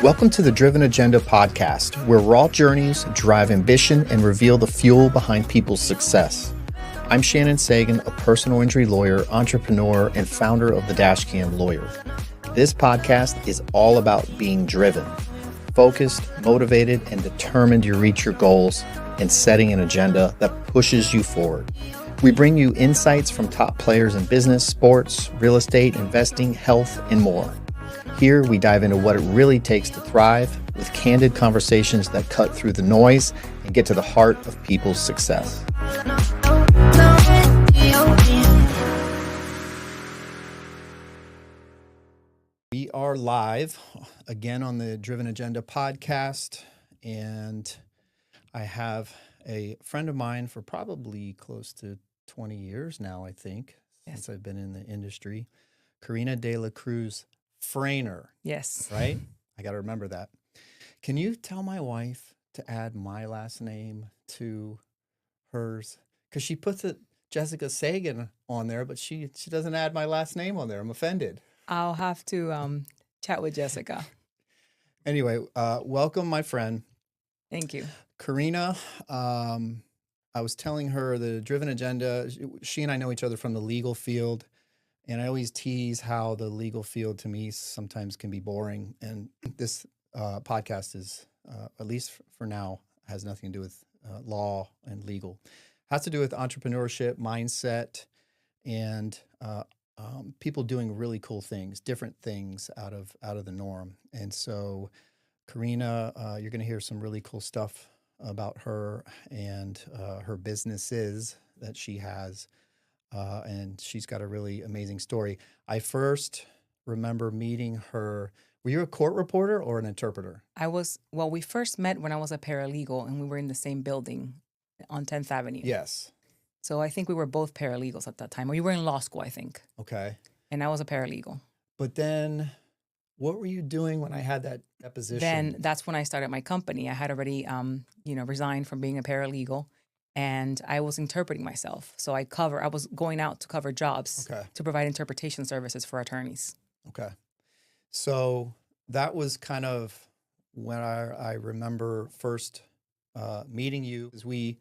Welcome to the Driven Agenda podcast, where raw journeys drive ambition and reveal the fuel behind people's success. I'm Shannon Sagan, a personal injury lawyer, entrepreneur, and founder of the Dashcam Lawyer. This podcast is all about being driven, focused, motivated, and determined to reach your goals and setting an agenda that pushes you forward. We bring you insights from top players in business, sports, real estate, investing, health, and more. Here, we dive into what it really takes to thrive with candid conversations that cut through the noise and get to the heart of people's success. We are live again on the Driven Agenda podcast, and I have a friend of mine for probably close to 20 years now, I think, since I've been in the industry, Karina de la Cruz Phraner. Yes. Right? I got to remember that. Can you tell my wife to add my last name to hers? Because she puts it Jessica Sagan on there, but she doesn't add my last name on there. I'm offended. I'll have to chat with Jessica. Anyway, welcome, my friend. Thank you. Karina, I was telling her the Driven Agenda, she and I know each other from the legal field. And I always tease how the legal field to me sometimes can be boring. And this podcast is, at least for now, has nothing to do with law and legal. It has to do with entrepreneurship, mindset, and people doing really cool things, different things out of the norm. And so, Karina, you're going to hear some really cool stuff about her and her businesses that she has. And she's got a really amazing story. I first remember meeting her. Were you a court reporter or an interpreter? We first met when I was a paralegal and we were in the same building on 10th Avenue. Yes. So I think we were both paralegals at that time. Or you were in law school, I think. Okay. And I was a paralegal. But then what were you doing when I had that deposition? Then that's when I started my company. I had already, resigned from being a paralegal. And I was interpreting myself. So I was going out to cover jobs to provide interpretation services for attorneys. Okay. So that was kind of when I remember first meeting you. As we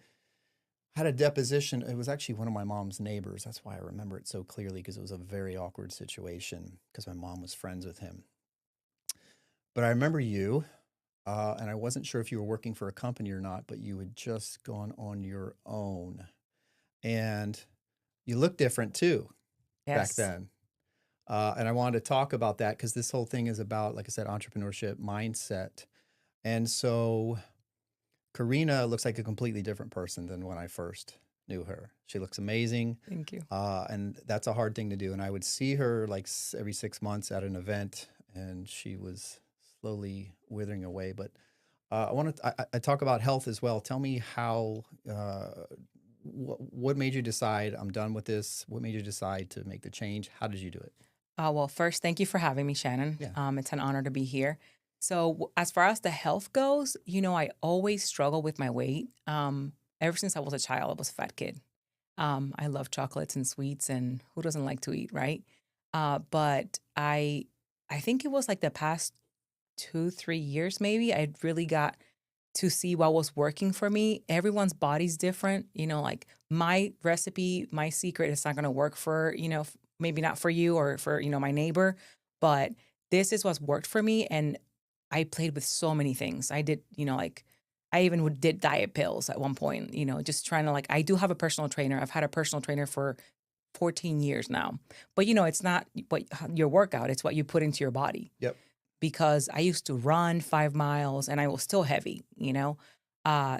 had a deposition. It was actually one of my mom's neighbors. That's why I remember it so clearly, because it was a very awkward situation because my mom was friends with him. But I remember you. And I wasn't sure if you were working for a company or not, but you had just gone on your own. And you looked different too back then. And I wanted to talk about that because this whole thing is about, like I said, entrepreneurship, mindset. And so Karina looks like a completely different person than when I first knew her. She looks amazing. Thank you. And that's a hard thing to do. And I would see her like every 6 months at an event, and she was slowly withering away. But I talk about health as well. Tell me how, what made you decide I'm done with this? What made you decide to make the change? How did you do it? Well, first, thank you for having me, Shannon. Yeah. It's an honor to be here. So as far as the health goes, I always struggle with my weight. Ever since I was a child, I was a fat kid. I love chocolates and sweets, and who doesn't like to eat, right? But I think it was like the past 2-3 years, maybe, I really got to see what was working for me. Everyone's body's different. Like my recipe, my secret is not going to work for, maybe not for you or for, my neighbor, but this is what's worked for me. And I played with so many things. I did, I even did diet pills at one point, just trying to I do have a personal trainer. I've had a personal trainer for 14 years now, but it's not what your workout, it's what you put into your body. Yep. Because I used to run 5 miles and I was still heavy,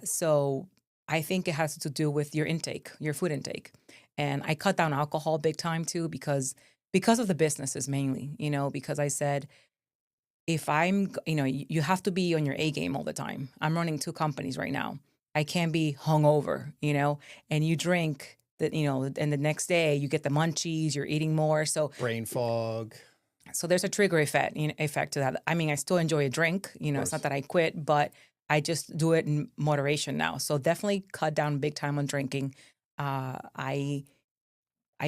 So I think it has to do with your intake, your food intake. And I cut down alcohol big time too, because of the businesses mainly, because I said, if I'm, you have to be on your A game all the time. I'm running 2 companies right now. I can't be hungover, and you drink that, and the next day you get the munchies, you're eating more. So brain fog. So there's a trigger effect to that. I mean, I still enjoy a drink. It's not that I quit, but I just do it in moderation now. So definitely cut down big time on drinking. I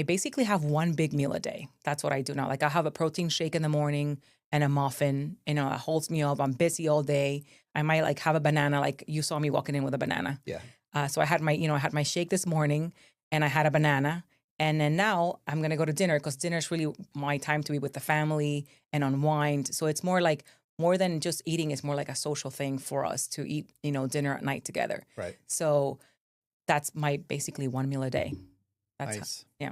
basically have one big meal a day. That's what I do now. Like I have a protein shake in the morning, and a muffin. You know, it holds me up. I'm busy all day. I might like have a banana, like you saw me walking in with a banana. Yeah. So I had my shake this morning, and I had a banana. And then now I'm gonna go to dinner because dinner is really my time to be with the family and unwind. So it's more than just eating. It's more like a social thing for us to eat, dinner at night together. Right. So that's my basically one meal a day. That's Nice. yeah.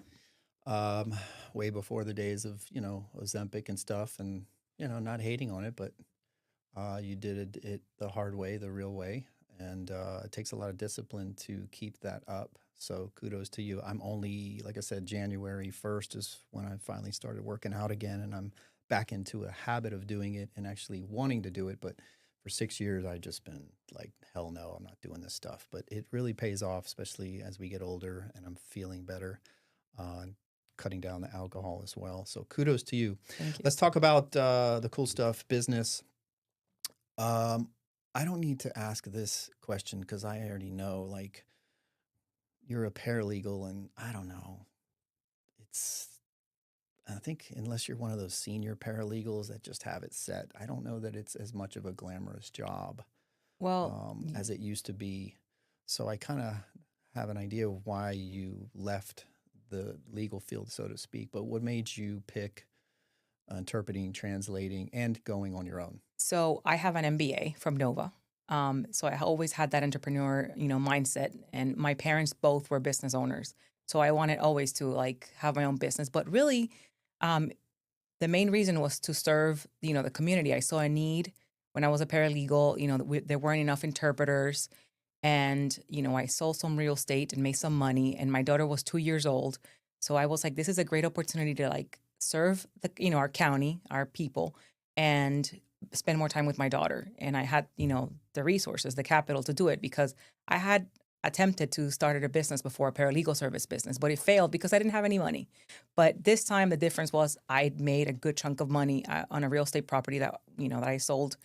Um, Way before the days of, Ozempic and stuff, and, not hating on it, but you did it the hard way, the real way. And it takes a lot of discipline to keep that up. So kudos to you. I'm only, like I said, January 1st is when I finally started working out again, and I'm back into a habit of doing it and actually wanting to do it. But for 6 years, I've just been like, hell no, I'm not doing this stuff. But it really pays off, especially as we get older and I'm feeling better, and cutting down the alcohol as well. So kudos to you. Thank you. Let's talk about the cool stuff, business. Um, I don't need to ask this question because I already know, like, you're a paralegal, and I don't know. It's, I think, unless you're one of those senior paralegals that just have it set, I don't know that it's as much of a glamorous job Well, as it used to be. So I kind of have an idea of why you left the legal field, so to speak. But what made you pick interpreting, translating, and going on your own? so I have an MBA from Nova. So I always had that entrepreneur, mindset. And my parents both were business owners. So I wanted always to like have my own business. But really, um, the main reason was to serve, the community. I saw a need when I was a paralegal. There weren't enough interpreters, and I sold some real estate and made some money. And my daughter was 2 years old, so I was like, this is a great opportunity to like serve our county, our people, and spend more time with my daughter. And I had the resources, the capital to do it because I had attempted to start a business before, a paralegal service business, but it failed because I didn't have any money. But this time the difference was I'd made a good chunk of money on a real estate property that I sold,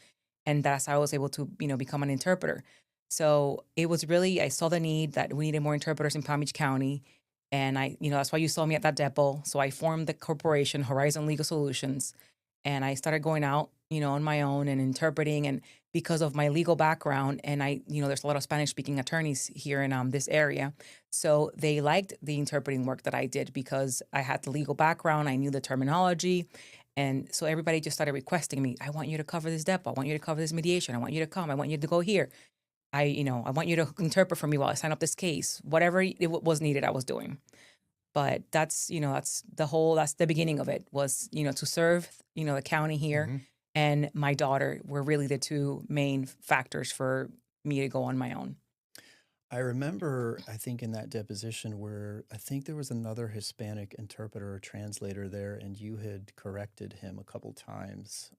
and that's how I was able to become an interpreter. So it was really, I saw the need that we needed more interpreters in Palm Beach County, and that's why you saw me at that depot. So I formed the corporation Horizon Legal Solutions, and I started going out on my own and interpreting. And because of my legal background, and there's a lot of Spanish speaking attorneys here in this area, so they liked the interpreting work that I did because I had the legal background, I knew the terminology. And so everybody just started requesting me, I want you to cover this depot. I want you to cover this mediation. I want you to come. I want you to go here. I want you to interpret for me while I sign up this case. Whatever was needed, I was doing. But that's that's the beginning of it was, to serve, the county here. Mm-hmm. And my daughter were really the two main factors for me to go on my own. I remember, I think, in that deposition where I think there was another Hispanic interpreter or translator there, and you had corrected him a couple times.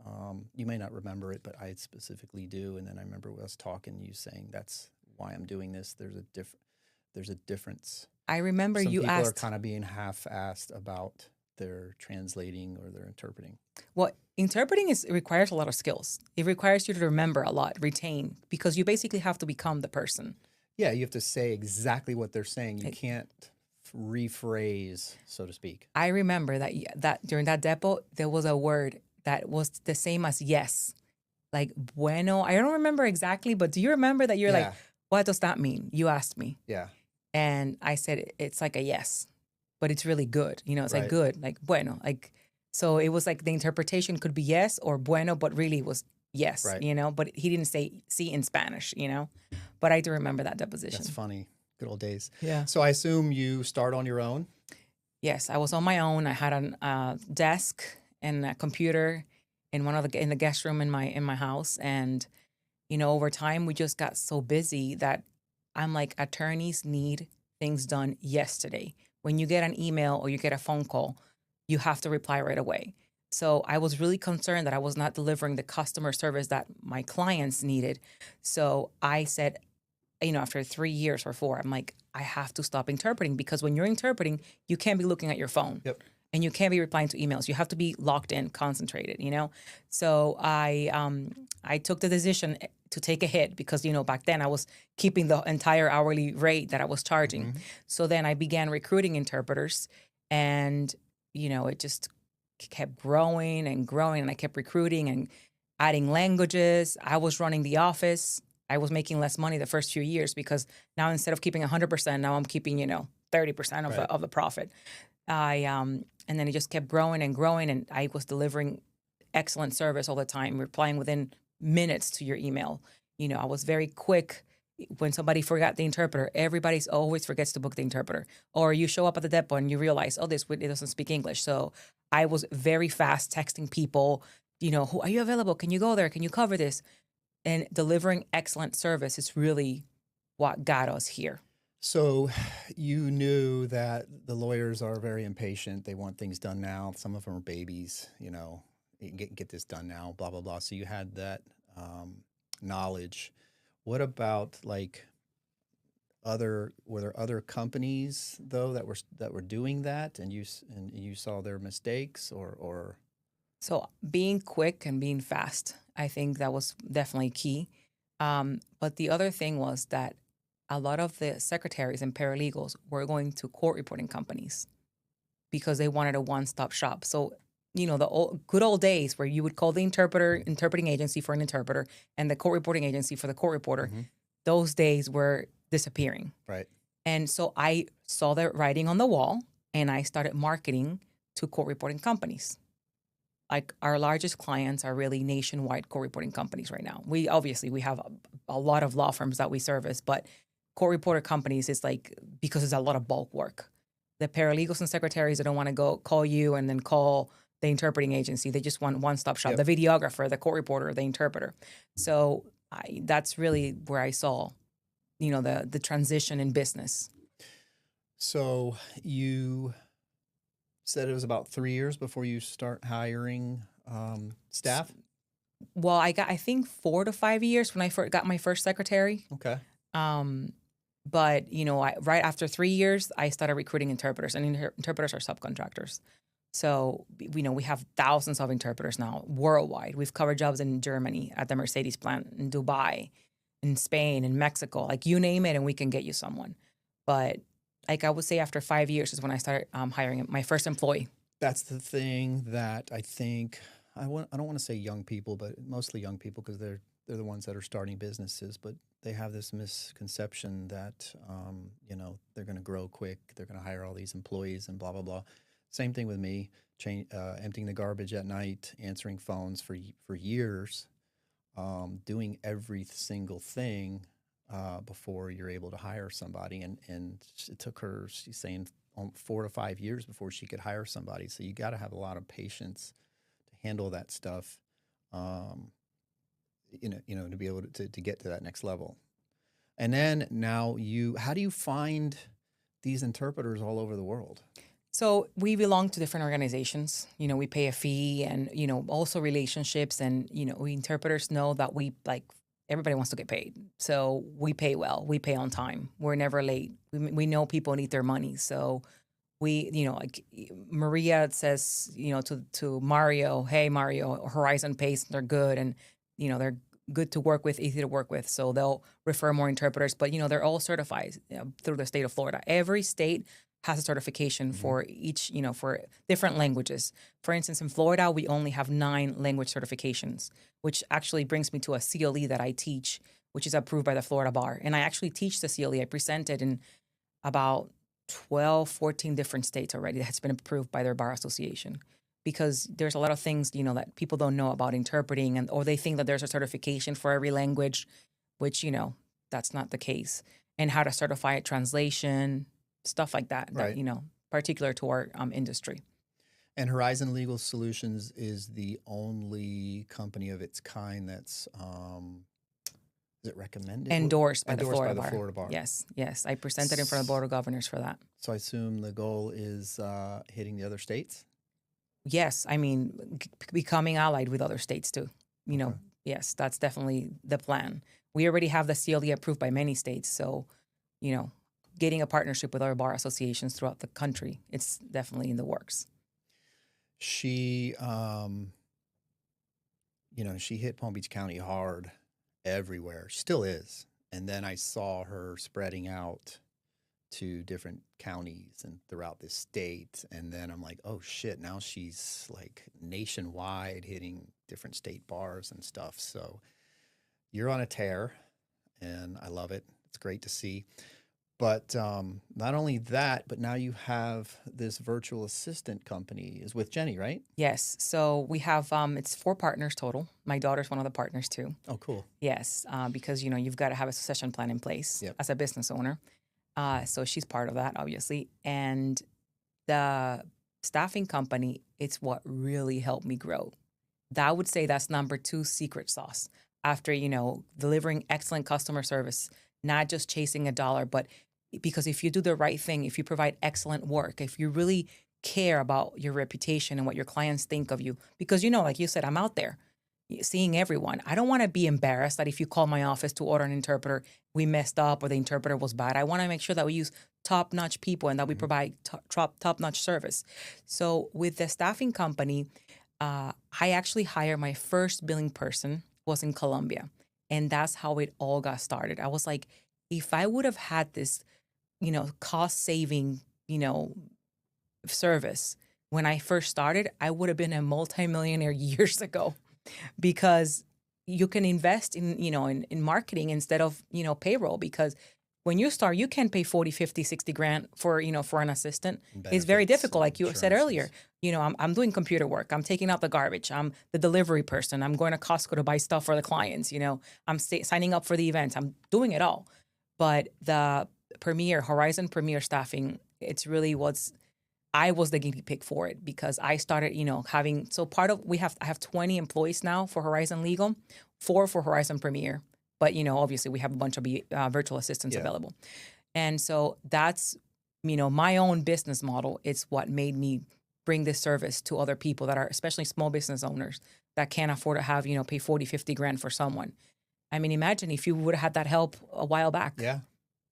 You may not remember it, but I specifically do. And then I remember us talking, you saying, "That's why I'm doing this. There's a difference." I remember Some you people are asked, kind of being half-assed about their translating or their interpreting. well, interpreting it requires a lot of skills. It requires you to remember a lot, retain, because you basically have to become the person. Yeah, you have to say exactly what they're saying. You can't rephrase, so to speak. I remember that during that depot, there was a word that was the same as yes, like bueno. I don't remember exactly, but do you remember that you're like, Yeah, what does that mean? You asked me. yeah, And I said, it's like a yes, but it's really good. It's like right. good, like bueno. Like, so it was like the interpretation could be yes or bueno, but really it was yes, Right. but he didn't say sí in Spanish, but I do remember that That's deposition. funny. Good old days. Yeah. So I assume you start on your own? Yes, I was on my own. I had a desk and a computer in the guest room in my house, and over time we just got so busy that I'm like, attorneys need things done yesterday. When you get an email or you get a phone call, you have to reply right away. So I was really concerned that I was not delivering the customer service that my clients needed. So I said, after 3 years or 4, I'm like, I have to stop interpreting, because when you're interpreting, you can't be looking at your phone. Yep. And you can't be replying to emails. You have to be locked in, concentrated, So I took the decision to take a hit because, back then I was keeping the entire hourly rate that I was charging. Mhm. So then I began recruiting interpreters, and, it just kept growing and growing, and I kept recruiting and adding languages. I was running the office. I was making less money the first few years because now instead of keeping 100%, now I'm keeping, 30% of Right. the profit. And then it just kept growing and growing, and I was delivering excellent service all the time, replying within minutes to your email. I was very quick. When somebody forgot the interpreter, everybody's always forgets to book the interpreter. Or you show up at the depot and you realize, oh, it doesn't speak English. So I was very fast texting people, who are you available? Can you go there? Can you cover this? And delivering excellent service is really what got us here. So you knew that the lawyers are very impatient. They want things done now. Some of them are babies, get this done now, blah, blah, blah. So you had that knowledge. What about like were there other companies though that were doing that and you saw their mistakes or So being quick and being fast, I think that was definitely key. But the other thing was that a lot of the secretaries and paralegals were going to court reporting companies because they wanted a one-stop shop. So, the good old days where you would call the interpreting agency for an interpreter and the court reporting agency for the court reporter, Mhm. those days were disappearing. Right. And so I saw the writing on the wall and I started marketing to court reporting companies. Like our largest clients are really nationwide court reporting companies right now. We have a lot of law firms that we service, but court reporter companies is like because it's a lot of bulk work. The paralegals and secretaries, they don't want to go call you and then call the interpreting agency. They just want one-stop shop. Yep. The videographer, the court reporter, the interpreter. So that's really where I saw, the transition in business. So you said it was about 3 years before you start hiring staff? Well, I got, I think, 4 to 5 years when I got my first secretary. Okay. Um, but right after 3 years, I started recruiting interpreters, and interpreters are subcontractors. So we have thousands of interpreters now worldwide. We've covered jobs in Germany at the Mercedes plant, in Dubai, in Spain, in Mexico, like you name it, and we can get you someone. But like I would say, after 5 years is when I started hiring my first employee. That's the thing that I think I don't want to say young people, but mostly young people because they're the ones that are starting businesses, but they have this misconception that they're going to grow quick, they're going to hire all these employees and blah blah blah. Same thing with me, emptying the garbage at night, answering phones for years, doing every single thing before you're able to hire somebody, and it took her, she's saying, 4 to 5 years before she could hire somebody. So you got to have a lot of patience to handle that stuff, um, to be able to get to that next level. And then now how do you find these interpreters all over the world? So we belong to different organizations. We pay a fee, and also relationships, and we interpreters know that we like everybody wants to get paid. So we pay well. We pay on time. We're never late. We know people need their money. So we, like Maria says, to Mario, hey Mario, Horizon pays, they're good, and they're good to work with, easy to work with. So they'll refer more interpreters, but they're all certified through the state of Florida. Every state has a certification for each, for different languages. For instance, in Florida, we only have 9 language certifications, which actually brings me to a CLE that I teach, which is approved by the Florida Bar. And I actually teach the CLE. I presented in about 12, 14 different states already that has been approved by their bar association, because there's a lot of things, that people don't know about interpreting, or they think that there's a certification for every language, which, that's not the case. And how to certify a translation, stuff like that, Right. Particular to our industry. And Horizon Legal Solutions is the only company of its kind that's is it recommended? Endorsed by the Endorsed by Florida the Bar. Florida Bar. Yes. I presented in front of the Board of Governors for that. So I assume the goal is hitting the other states? Yes, I mean, becoming allied with other states too. Okay. Yes, that's definitely the plan. We already have the CLE approved by many states, so getting a partnership with other bar associations throughout the country, it's definitely in the works. She, she hit Palm Beach County hard everywhere. She still is. And then I saw her spreading out to different counties and throughout the state. And then I'm like, oh shit, now she's like nationwide hitting different state bars and stuff. So you're on a tear and I love it. It's great to see. But not only that, but now you have this virtual assistant company is with Jenny, right? Yes. So we have it's 4 partners total. My daughter's one of the partners too. Oh, cool. Yes, because you know you've got to have a succession plan in place Yep. as a business owner. So she's part of that, obviously. And the staffing company, it's what really helped me grow. That I would say that's number 2 secret sauce. After, you know, delivering excellent customer service, not just chasing a dollar, but because if you do the right thing, if you provide excellent work, if you really care about your reputation and what your clients think of you, because you know, like you said, I'm out there seeing everyone. I don't want to be embarrassed that if you call my office to order an interpreter, we messed up or the interpreter was bad. I want to make sure that we use top-notch people and that we Mhm. provide top-notch service. So with the staffing company, I actually hired my first billing person was in Colombia, and that's how it all got started. I was like, if I would have had this, you know, cost saving, you know, service when I first started, I would have been a multimillionaire years ago because you can invest in, you know, in marketing instead of, you know, payroll because when you start, you can pay 40, 50, 60 grand for, you know, for an assistant. It's very Benefits difficult. and Like you said earlier, insurances. you know, I'm doing computer work. I'm taking out the garbage. I'm the delivery person. I'm going to Costco to buy stuff for the clients. You know, I'm signing up for the events. I'm doing it all. But the Horizon Premier staffing, it's really what's I was the guinea pig for it because I started, you know, having so part of I have 20 employees now for Horizon Legal, 4 for Horizon Premier, but you know, obviously we have a bunch of virtual assistants Yeah. available, and so that's you know my own business model. It's what made me bring this service to other people that are especially small business owners that can't afford to have you know pay 40, 50 grand for someone. I mean, imagine if you would have had that help a while back. Yeah.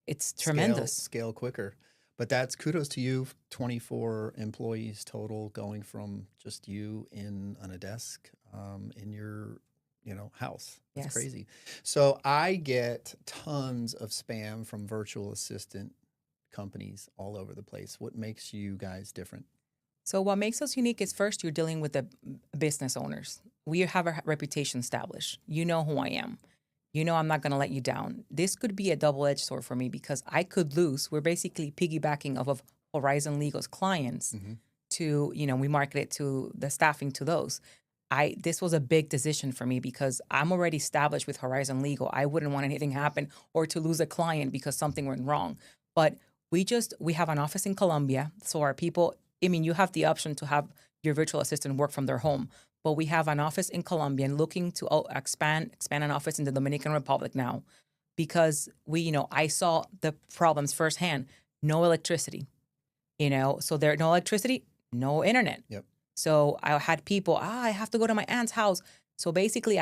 It's Scale tremendous. scale quicker. But that's kudos to you. 24 employees total, going from just you in on a desk in your house. That's Yes. crazy. So I get tons of spam from virtual assistant companies all over the place. What makes you guys different? So what makes us unique is first you're dealing with the business owners. We have a reputation established. You know who I am. You know I'm not going to let you down. This could be a double-edged sword for me because I could lose. We're basically piggybacking off of Horizon Legal's clients Hmm. to, you know, we market it to the staffing to those. This was a big decision for me because I'm already established with Horizon Legal. I wouldn't want anything happen or to lose a client because something went wrong. But we have an office in Colombia, so our people. I mean, you have the option to have your virtual assistant work from their home, but we have an office in Colombia and looking to expand an office in the Dominican Republic now because I saw the problems firsthand. No electricity, you know, so there no electricity, no internet. Yep. So I had people, I have to go to my aunt's house. So basically,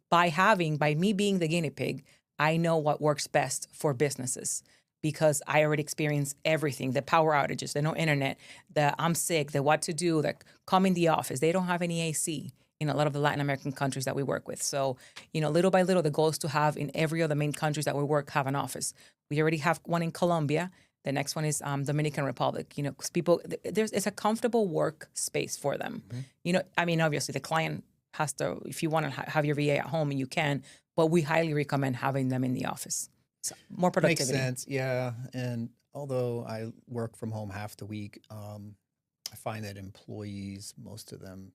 by me being the guinea pig, I know what works best for businesses because I already experienced everything, the power outages, the no internet, the I'm sick, the what to do, the come in the office. They don't have any AC in a lot of the Latin American countries that we work with. So, you know, little by little, the goal is to have in every other main countries that we work, have an office. We already have one in Colombia. The next one is Dominican Republic. You know, because people, it's a comfortable work space for them. Hmm. You know, I mean, obviously the client has to, if you want to have your VA at home, you can, but we highly recommend having them in the office. So more Makes productivity. sense. Yeah. And although I work from home half the week, I find that employees, most of them,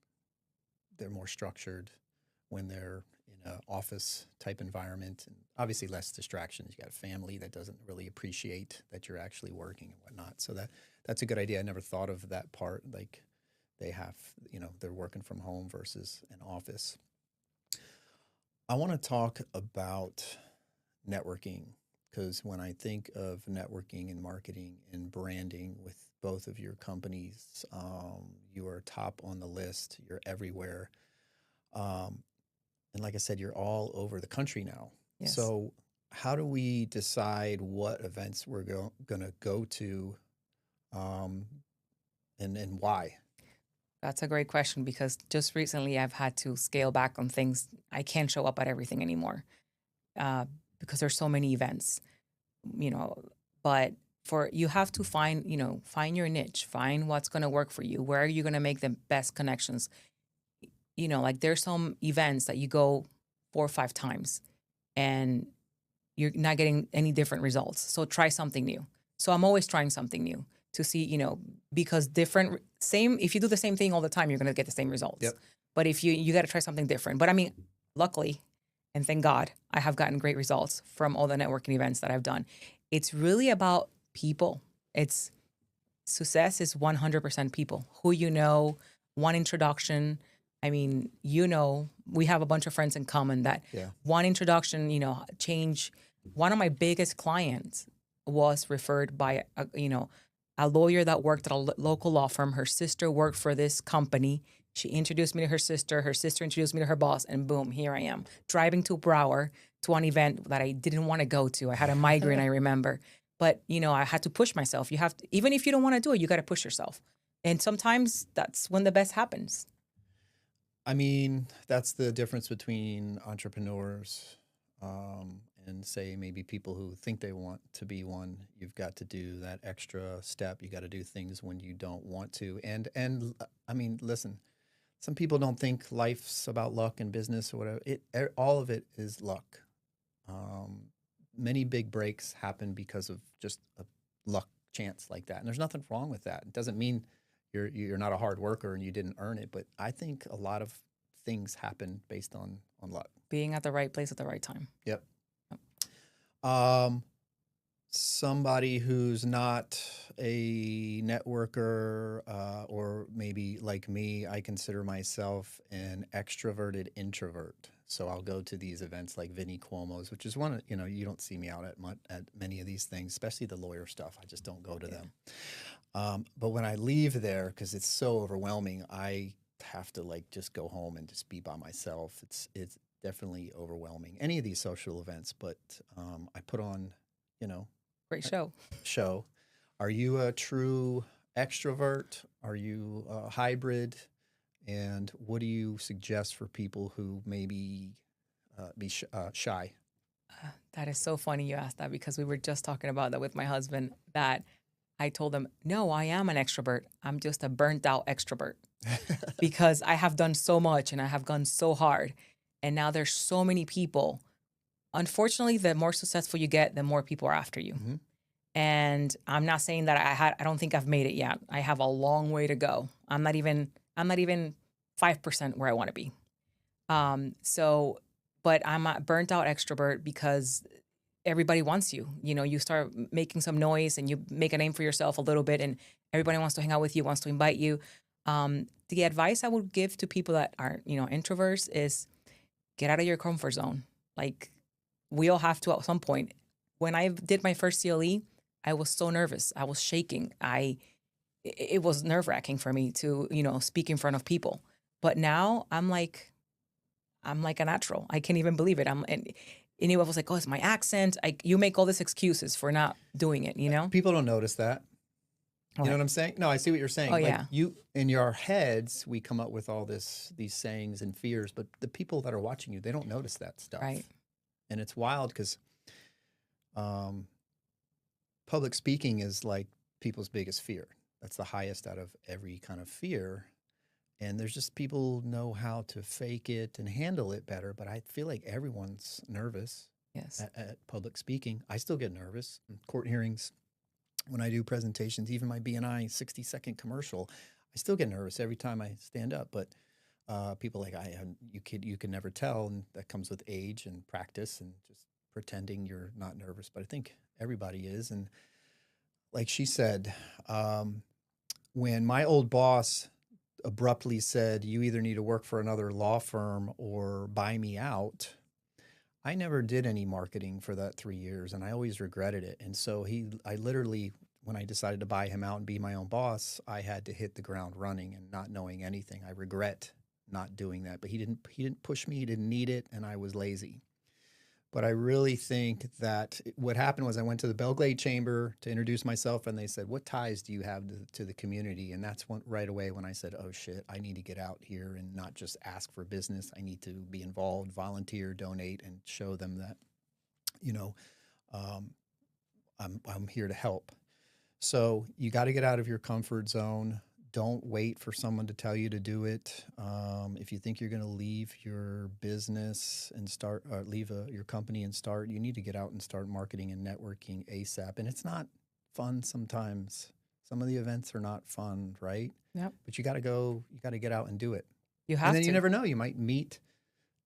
they're more structured when they're in an office type environment, and obviously less distractions. You got a family that doesn't really appreciate that you're actually working and whatnot. So that's a good idea. I never thought of that part. Like they have, they're working from home versus an office. I want to talk about networking because when I think of networking and marketing and branding with both of your companies, you are top on the list. You're everywhere. Um, and like I said, you're all over the country now. Yes. So, how do we decide what events we're going to go to, um, and why? That's a great question because just recently I've had to scale back on things. I can't show up at everything anymore uh, because there's so many events, you know. But you have to find, find your niche, find what's going to work for you. Where are you going to make the best connections? Like there's some events that you go 4 or 5 times and you're not getting any different results. So try something new. So I'm always trying something new to see, because if you do the same thing all the time, you're going to get the same results. Yep. But if you got to try something different. But I mean, luckily, and thank God, I have gotten great results from all the networking events that I've done. It's really about people. It's success is 100% people who one introduction. I mean, we have a bunch of friends in common that Yeah. one introduction, change. One of my biggest clients was referred by a lawyer that worked at a local law firm. Her sister worked for this company. She introduced me to her sister. Her sister introduced me to her boss, and boom, here I am driving to Broward to an event that I didn't want to go to. I had a migraine, I remember. But, I had to push myself. You have to, even if you don't want to do it, you got to push yourself. And sometimes that's when the best happens. I mean, that's the difference between entrepreneurs and say maybe people who think they want to be one. You've got to do that extra step. You got to do things when you don't want to. And I mean, listen, some people don't think life's about luck and business or whatever. All of it is luck. Many big breaks happen because of just a luck chance like that, and there's nothing wrong with that. It doesn't mean you're not a hard worker and you didn't earn it, but I think a lot of things happen based on luck. Being at the right place at the right time. Yep. Somebody who's not a networker, or maybe like me, I consider myself an extroverted introvert. So I'll go to these events like Vinnie Cuomo's, which is one, you don't see me out at many of these things, especially the lawyer stuff. I just don't go to them. But when I leave there, because it's so overwhelming, I have to just go home and just be by myself. It's definitely overwhelming. Any of these social events, but I put on, Great show. Are you a true extrovert? Are you a hybrid? And what do you suggest for people who maybe be shy? That is so funny you asked that, because we were just talking about that with my husband, that I told him, no, I am an extrovert. I'm just a burnt out extrovert because I have done so much and I have gone so hard. And now there's so many people. Unfortunately, the more successful you get, the more people are after you. Mm-hmm. And I'm not saying that I don't think I've made it yet. I have a long way to go. I'm not even 5% where I want to be. But I'm a burnt out extrovert because everybody wants you. You start making some noise and you make a name for yourself a little bit, and everybody wants to hang out with you, wants to invite you. The advice I would give to people that are, introverts is get out of your comfort zone. Like, we all have to at some point. When I did my first CLE, I was so nervous. I was shaking. It was nerve-wracking for me to, speak in front of people. But now I'm like a natural. I can't even believe it. And anyone was like, oh, it's my accent. You make all these excuses for not doing it, People don't notice that. You know what I'm saying? No, I see what you're saying. Oh, yeah. You, in your heads, we come up with all these sayings and fears, but the people that are watching you, they don't notice that stuff. Right. And it's wild because public speaking is like people's biggest fear. That's the highest out of every kind of fear. And there's just people know how to fake it and handle it better. But I feel like everyone's nervous. Yes. At public speaking. I still get nervous in court hearings. When I do presentations, even my BNI 60-second commercial, I still get nervous every time I stand up. But people are like, you can never tell, and that comes with age and practice and just pretending you're not nervous. But I think everybody is. And like she said, when my old boss abruptly said, you either need to work for another law firm or buy me out, I never did any marketing for that 3 years, and I always regretted it. And so I literally, when I decided to buy him out and be my own boss, I had to hit the ground running and not knowing anything. I regret not doing that, but he didn't push me. He didn't need it, and I was lazy. But I really think that what happened was I went to the Belgrade Chamber to introduce myself, and they said, what ties do you have to the community? And that's right away when I said, oh, shit, I need to get out here and not just ask for business. I need to be involved, volunteer, donate, and show them that, I'm here to help. So you got to get out of your comfort zone. Don't wait for someone to tell you to do it. If you think you're going to leave your business and start, leave your company and start, you need to get out and start marketing and networking ASAP. And it's not fun sometimes. Some of the events are not fun, right? Yep. But you got to go, you got to get out and do it. You And have then you to. never know, you might meet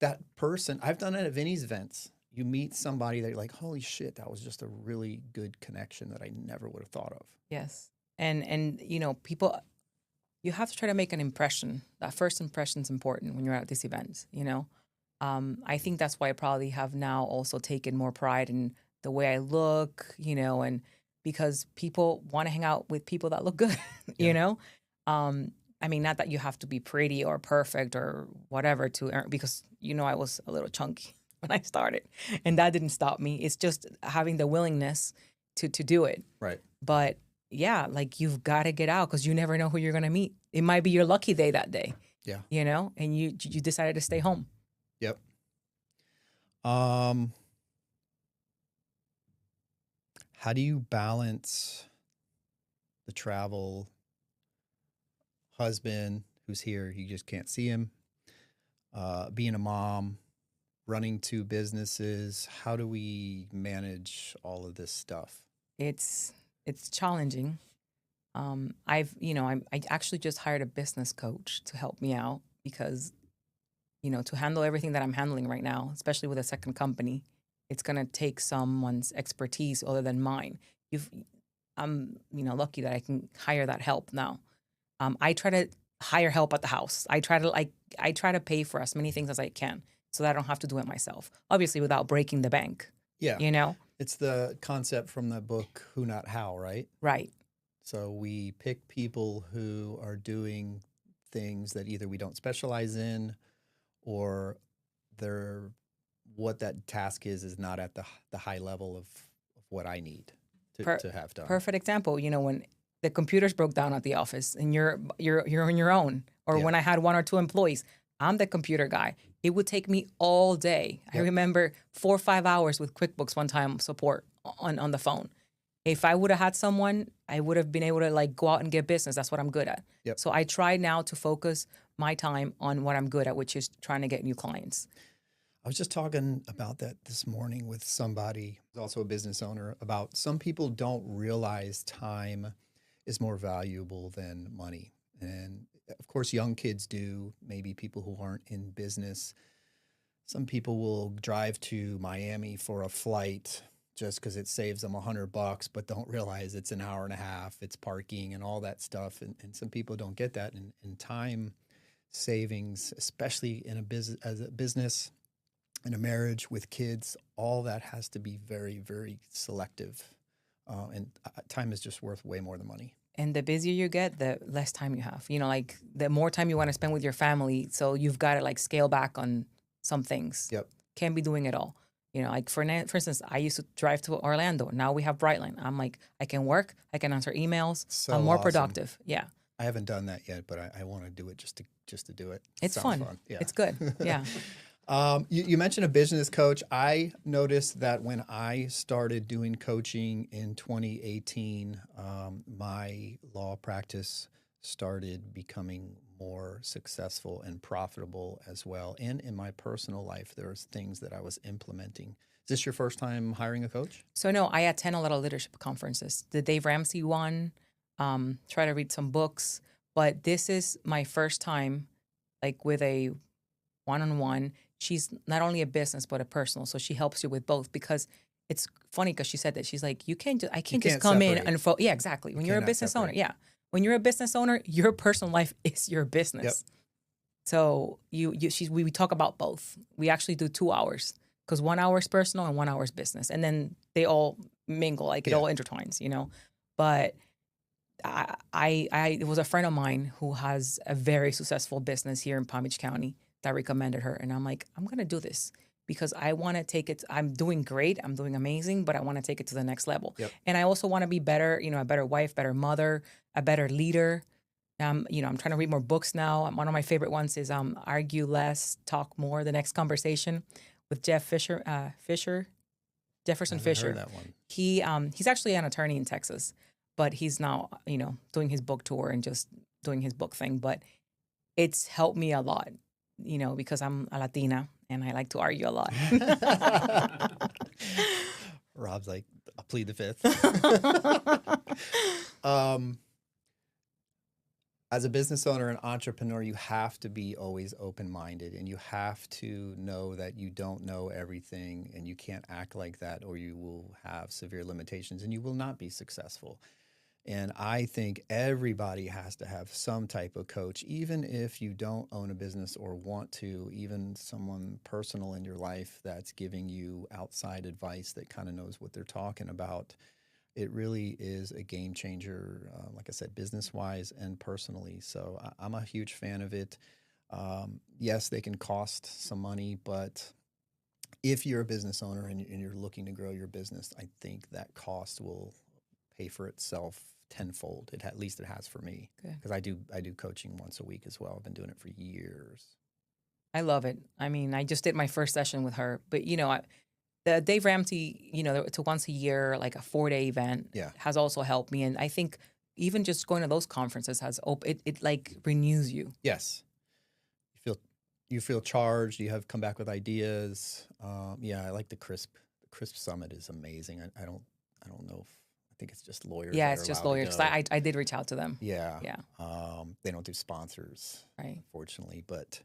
that person. I've done it at Vinny's events. You meet somebody that you're like, holy shit, that was just a really good connection that I never would have thought of. Yes. And people, you have to try to make an impression. That first impression is important when you're at these events. I think that's why I probably have now also taken more pride in the way I look, and because people want to hang out with people that look good, you Yeah. know? I mean, not that you have to be pretty or perfect or whatever to earn, because, I was a little chunky when I started, and that didn't stop me. It's just having the willingness to do it. Right. But yeah, like you've got to get out because you never know who you're going to meet. It might be your lucky day that day, Yeah. and you decided to stay home. Yep. How do you balance the travel, husband who's here, you just can't see him, being a mom, running two businesses? How do we manage all of this stuff? It's challenging. I actually just hired a business coach to help me out because, to handle everything that I'm handling right now, especially with a second company, it's gonna take someone's expertise other than mine. I'm lucky that I can hire that help now. I try to hire help at the house. I try to pay for as many things as I can so that I don't have to do it myself. Obviously, without breaking the bank. Yeah. You know. It's the concept from the book Who Not How, right? Right. So we pick people who are doing things that either we don't specialize in, or they're what that task is not at the high level of what I need to have done. Perfect example. When the computers broke down at the office and you're on your own, or Yeah. when I had one or two employees, I'm the computer guy. It would take me all day. I Yep. remember 4 or 5 hours with QuickBooks one time support on the phone. If I would have had someone, I would have been able to go out and get business. That's what I'm good at. Yep. So I try now to focus my time on what I'm good at, which is trying to get new clients. I was just talking about that this morning with somebody who's also a business owner, about some people don't realize time is more valuable than money. And of course, young kids do, maybe people who aren't in business. Some people will drive to Miami for a flight just because it saves them $100, but don't realize it's an hour and a half, it's parking and all that stuff. And some people don't get that. And time savings, especially in a business, as a business, in a marriage with kids, all that has to be very, very selective. And time is just worth way more than money. And the busier you get, the less time you have. The more time you want to spend with your family. So you've got to scale back on some things. Yep. Can't be doing it all. For instance, I used to drive to Orlando. Now we have Brightline. I'm like, I can work, I can answer emails. So I'm more awesome. productive. Yeah. I haven't done that yet, but I want to do it just to do it. It's Sounds fun. Yeah. It's good. Yeah. You mentioned a business coach. I noticed that when I started doing coaching in 2018, my law practice started becoming more successful and profitable as well. And in my personal life, there's things that I was implementing. Is this your first time hiring a coach? So no, I attend a lot of leadership conferences. The Dave Ramsey one, try to read some books, but this is my first time with a one-on-one. She's not only a business, but a personal. So she helps you with both, because it's funny because she said that. She's like, I can't just come in and yeah, exactly. When you're a business owner, yeah. When you're a business owner, your personal life is your business. Yep. So we talk about both. We actually do 2 hours, because 1 hour is personal and 1 hour is business. And then they all mingle, it all intertwines, But it was a friend of mine who has a very successful business here in Palm Beach County that recommended her. And I'm like, I'm going to do this because I want to take it. I'm doing great. I'm doing amazing, but I want to take it to the next level. Yep. And I also want to be better, a better wife, better mother, a better leader. I'm trying to read more books now. One of my favorite ones is Argue Less, Talk More, The Next Conversation with Jefferson Fisher. Heard that one. He's actually an attorney in Texas, but he's now, doing his book tour and just doing his book thing. But it's helped me a lot, because I'm a Latina and I like to argue a lot. Rob's like, I'll plead the fifth. As a business owner and entrepreneur, you have to be always open-minded, and you have to know that you don't know everything, and you can't act like that, or you will have severe limitations and you will not be successful. And I think everybody has to have some type of coach, even if you don't own a business or want to, even someone personal in your life that's giving you outside advice that kind of knows what they're talking about. It really is a game changer, like I said, business-wise and personally. So I'm a huge fan of it. Yes, they can cost some money, but if you're a business owner and you're looking to grow your business, I think that cost will pay for itself tenfold. At least it has for me, because I do coaching once a week as well. I've been doing it for years. I love it. I mean, I just did my first session with her, but the Dave Ramsey, it's a once a year, like a 4-day event, has also helped me. And I think even just going to those conferences it like renews you. Yes. You feel charged. You have come back with ideas. I like the CRISP. The CRISP Summit is amazing. I don't know if, I think it's just lawyers. Yeah, it's just lawyers. I did reach out to them. Yeah. Yeah. They don't do sponsors, right, unfortunately, but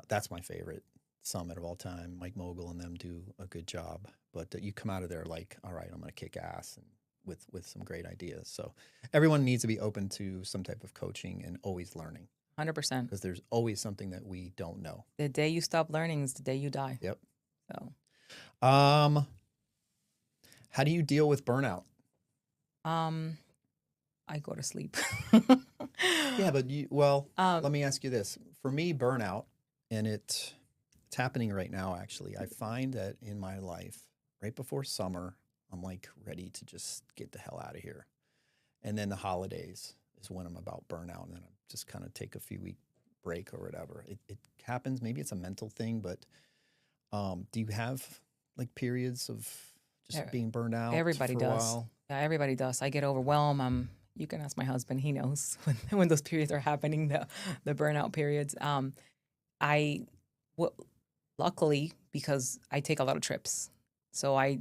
that's my favorite summit of all time. Mike Mogul and them do a good job, but you come out of there like, all right, I'm going to kick ass and with some great ideas. So everyone needs to be open to some type of coaching and always learning. 100%. Because there's always something that we don't know. The day you stop learning is the day you die. Yep. So, how do you deal with burnout? I go to sleep. Yeah, but let me ask you this. For me, burnout, and it's happening right now, actually. I find that in my life, right before summer, I'm like ready to just get the hell out of here. And then the holidays is when I'm about burnout, and then I just kind of take a few week break or whatever. It happens. Maybe it's a mental thing, but do you have like periods of just being burned out? Everybody does. A while? Yeah, everybody does. I get overwhelmed. You can ask my husband. He knows when those periods are happening, the burnout periods. Luckily, because I take a lot of trips. So I,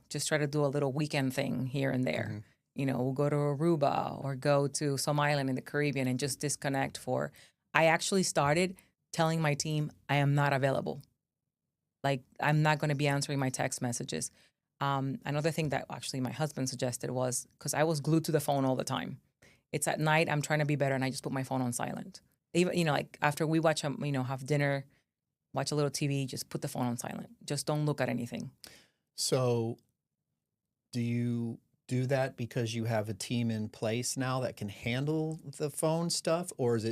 just try to do a little weekend thing here and there. Mm-hmm. We'll go to Aruba or go to some island in the Caribbean and just disconnect I actually started telling my team I am not available. Like, I'm not going to be answering my text messages. Another thing that actually my husband suggested was, because I was glued to the phone all the time. It's at night, I'm trying to be better, and I just put my phone on silent. Even, like after we watch, have dinner, watch a little TV, just put the phone on silent. Just don't look at anything. So do you do that because you have a team in place now that can handle the phone stuff? Or is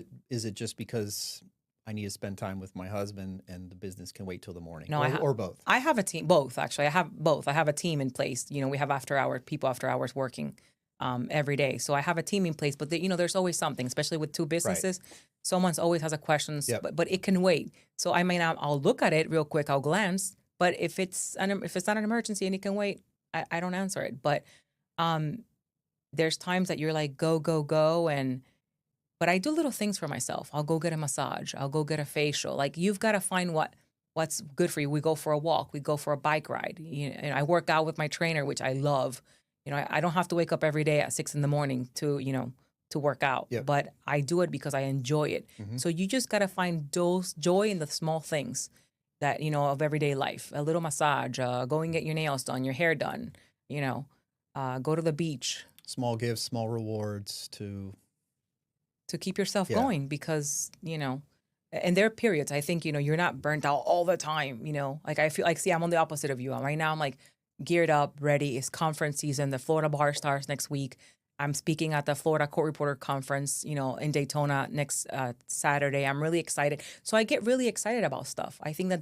it just because I need to spend time with my husband and the business can wait till the morning? No, or both? I have a team, both actually. I have both. I have a team in place. We have people after hours working every day. So I have a team in place, but there's always something, especially with two businesses. Right. Someone's always has a question, but it can wait. So I'll look at it real quick. I'll glance, but if it's not an emergency and it can wait, I don't answer it. But there's times that you're like, go, go, go. But I do little things for myself. I'll go get a massage. I'll go get a facial. Like, you've got to find what's good for you. We go for a walk. We go for a bike ride. And I work out with my trainer, which I love. I don't have to wake up every day at 6 a.m. to work out, but I do it because I enjoy it. Mm-hmm. So you just got to find those joy in the small things that, of everyday life. A little massage, go and get your nails done, your hair done, go to the beach. Small gifts, small rewards to keep yourself going, because, and there are periods, I think, you're not burnt out all the time, like I feel like, I'm on the opposite of you. Right now I'm like geared up, ready. It's conference season. The Florida Bar starts next week. I'm speaking at the Florida Court Reporter Conference, in Daytona next Saturday. I'm really excited. So I get really excited about stuff. I think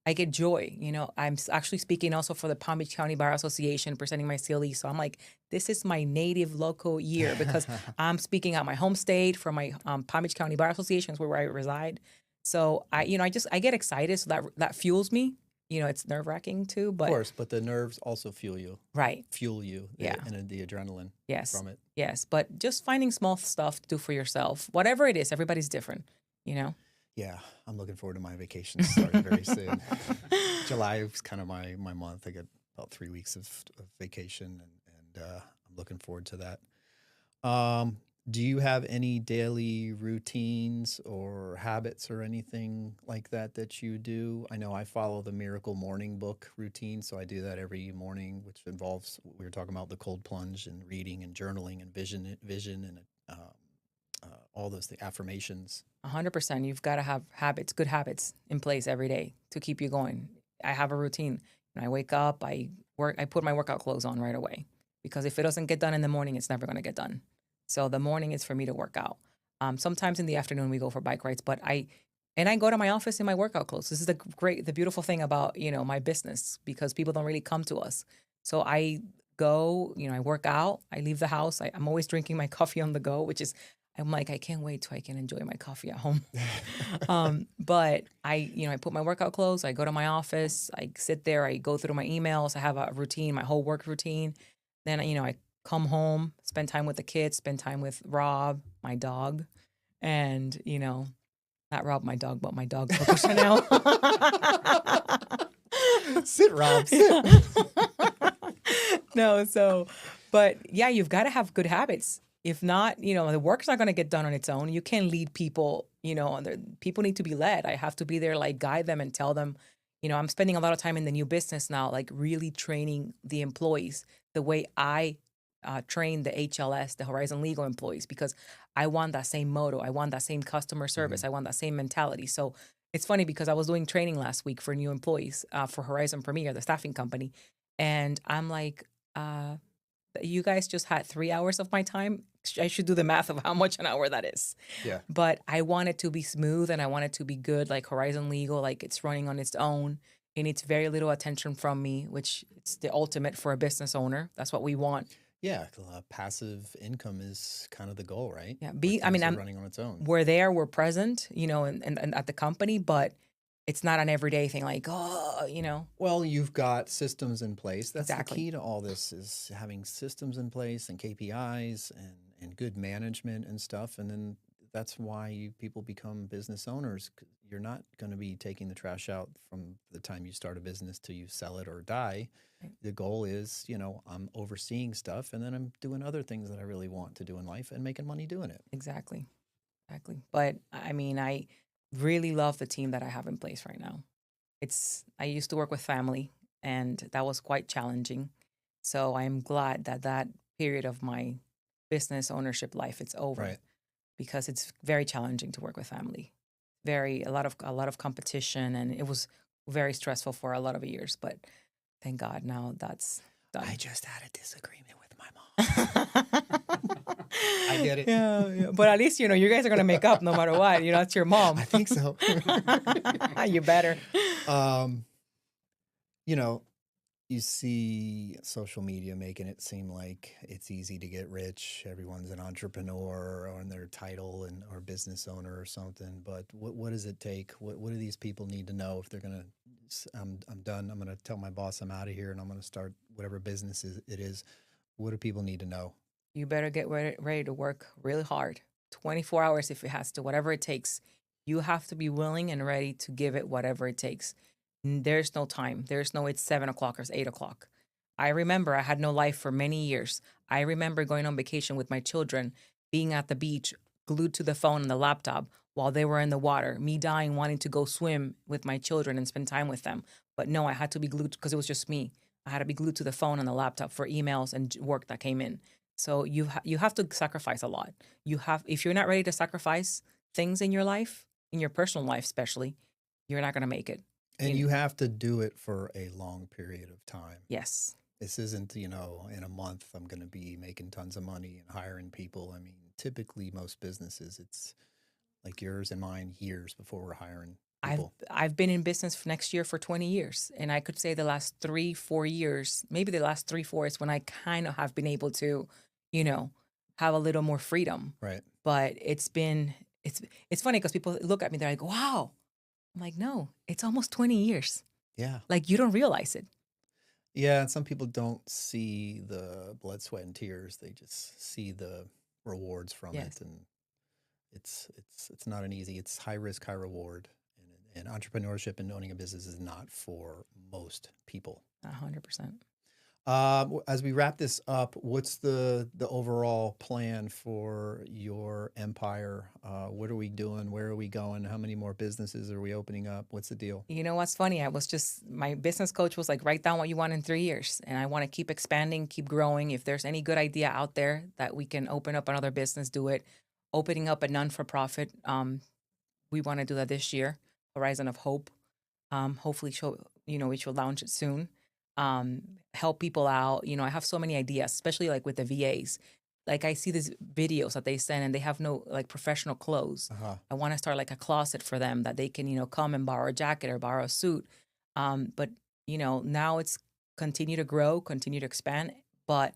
I get joy. I'm actually speaking also for the Palm Beach County Bar Association, presenting my CLE. So I'm like, this is my native local year, because I'm speaking at my home state for my Palm Beach County Bar Association, where I reside. So I get excited. So that fuels me, it's nerve-wracking too, Of but course, but the nerves also right. fuel you, Yeah. and the adrenaline Yes. from it. Yes. But just finding small stuff to do for yourself, whatever it is, everybody's different, you know? Yeah, I'm looking forward to my vacation starting very soon. July is kind of my month. I get about 3 weeks of vacation, and I'm looking forward to that. Um, do you have any daily routines or habits or anything like that that you do? I know I follow the Miracle Morning Book routine, so I do that every morning, which involves we were talking about the cold plunge and reading and journaling and vision and all those affirmations. 100%. You've got to have habits, good habits in place every day to keep you going. I have a routine. When I wake up, I put my workout clothes on right away because if it doesn't get done in the morning, it's never going to get done. So the morning is for me to work out. Sometimes in the afternoon we go for bike rides, but I go to my office in my workout clothes. This is the beautiful thing about, my business because people don't really come to us. So I go, I work out, I leave the house. I'm always drinking my coffee on the go, which is I'm like, I can't wait till I can enjoy my coffee at home. But I put my workout clothes, I go to my office, I sit there, I go through my emails, I have a routine, my whole work routine. Then, I come home, spend time with the kids, spend time with Rob, my dog, and, not Rob, my dog, but my dog, Coco Chanel. Sit, Rob, sit. Yeah. No, but yeah, you've got to have good habits. If not, the work's not going to get done on its own. You can't lead people, and people need to be led. I have to be there, like guide them and tell them, I'm spending a lot of time in the new business now, like really training the employees the way I train the HLS, the Horizon Legal employees, because I want that same motto. I want that same customer service. Mhm. I want that same mentality. So it's funny because I was doing training last week for new employees for Horizon Premier, the staffing company. And I'm like, you guys just had 3 hours of my time. I should do the math of how much an hour that is. Yeah. But I want it to be smooth and I want it to be good, like Horizon Legal, like it's running on its own. It needs very little attention from me, which it's the ultimate for a business owner. That's what we want. Yeah, passive income is kind of the goal, right? Yeah. Where I mean, things are running on its own. we're there, we're present, and at the company, but it's not an everyday thing like, Well, you've got systems in place. That's the Exactly. key to all this is having systems in place and KPIs and good management and stuff. And then that's why people become business owners. You're not going to be taking the trash out from the time you start a business till you sell it or die. Right. The goal is, I'm overseeing stuff and then I'm doing other things that I really want to do in life and making money doing it. Exactly. Exactly. But I mean, I really love the team that I have in place right now. I used to work with family and that was quite challenging. So I'm glad that that period of my business ownership life it's over Right. because it's very challenging to work with family. A lot of competition and it was very stressful for a lot of years, but thank God now that's done. I just had a disagreement with my mom. I get it. Yeah. But at least, you guys are going to make up no matter what. That's your mom. I think so. You better. Um, you know, you see social media making it seem like it's easy to get rich. Everyone's an entrepreneur or in their title or business owner or something. But what does it take? What do these people need to know if they're gonna? I'm done. I'm gonna tell my boss I'm out of here and I'm gonna start whatever business it is. What do people need to know? You better get ready to work really hard. 24 hours if it has to, whatever it takes. You have to be willing and ready to give it whatever it takes. There's no time. There's no, it's 7 o'clock or it's 8 o'clock. I remember I had no life for many years. I remember going on vacation with my children, being at the beach, glued to the phone and the laptop while they were in the water, me dying, wanting to go swim with my children and spend time with them. But no, I had to be glued because it was just me. I had to be glued to the phone and the laptop for emails and work that came in. So you have to sacrifice a lot. If you're not ready to sacrifice things in your life, in your personal life especially, you're not going to make it. And you have to do it for a long period of time. Yes. This isn't, in a month I'm going to be making tons of money and hiring people. I mean, typically most businesses, it's like yours and mine years before we're hiring people. I've been in business for next year for 20 years. And I could say the last 3-4 years, maybe the last 3-4 is when I kind of have been able to, have a little more freedom. Right. But it's funny because people look at me, they're like, wow. I'm like, no, it's almost 20 years. Yeah. Like you don't realize it. Yeah, and some people don't see the blood, sweat, and tears. They just see the rewards from it, Yes, and it's not an easy. It's high risk, high reward, and entrepreneurship and owning a business is not for most people. 100%. As we wrap this up, what's the overall plan for your empire? What are we doing? Where are we going? How many more businesses are we opening up? What's the deal? You know what's funny? My business coach was like, write down what you want in 3 years. And I want to keep expanding, keep growing. If there's any good idea out there that we can open up another business, do it. Opening up a non for profit. We want to do that this year. Horizon of Hope. Hopefully, we should launch it soon. Help people out. I have so many ideas, especially like with the VAs. Like I see these videos that they send and they have no like professional clothes. Uh-huh. I want to start like a closet for them that they can, come and borrow a jacket or borrow a suit. But now it's continue to grow, continue to expand, but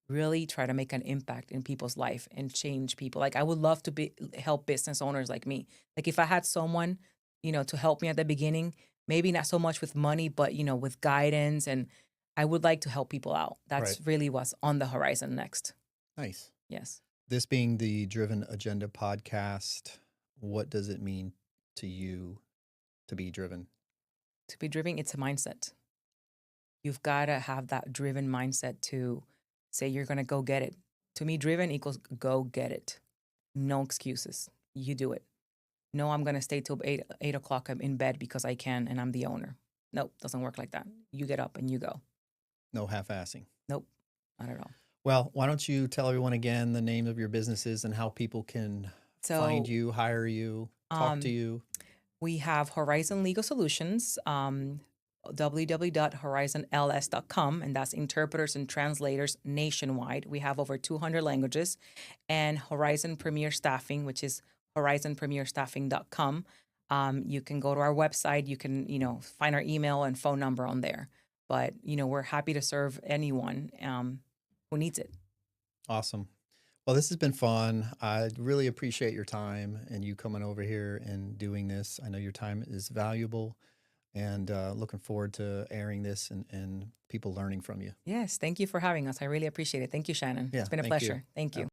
really try to make an impact in people's life and change people. Like I would love to be help business owners like me. Like if I had someone, to help me at the beginning, maybe not so much with money, but with guidance, and I would like to help people out. Right. That's really what's on the horizon next. Nice. Yes. This being the Driven Agenda podcast, what does it mean to you to be driven? To be driven, it's a mindset. You've got to have that driven mindset to say you're going to go get it. To me, driven equals go get it. No excuses. You do it. No, I'm going to stay till 8 o'clock. I'm in bed because I can and I'm the owner. Nope, doesn't work like that. You get up and you go. No half-assing. Nope, not at all. Well, why don't you tell everyone again the name of your businesses and how people can find So you, hire you, talk to um, you? we have Horizon Legal Solutions, www.horizonls.com, and that's interpreters and translators nationwide. We have over 200 languages, and Horizon Premier Staffing, which is horizonpremierstaffing.com. You can go to our website. You can, find our email and phone number on there. But, we're happy to serve anyone who needs it. Awesome. Well, this has been fun. I really appreciate your time and you coming over here and doing this. I know your time is valuable and looking forward to airing this and people learning from you. Yes, thank you for having us. I really appreciate it. Thank you, Shannon. Yeah, It's been a thank you. pleasure. Thank you.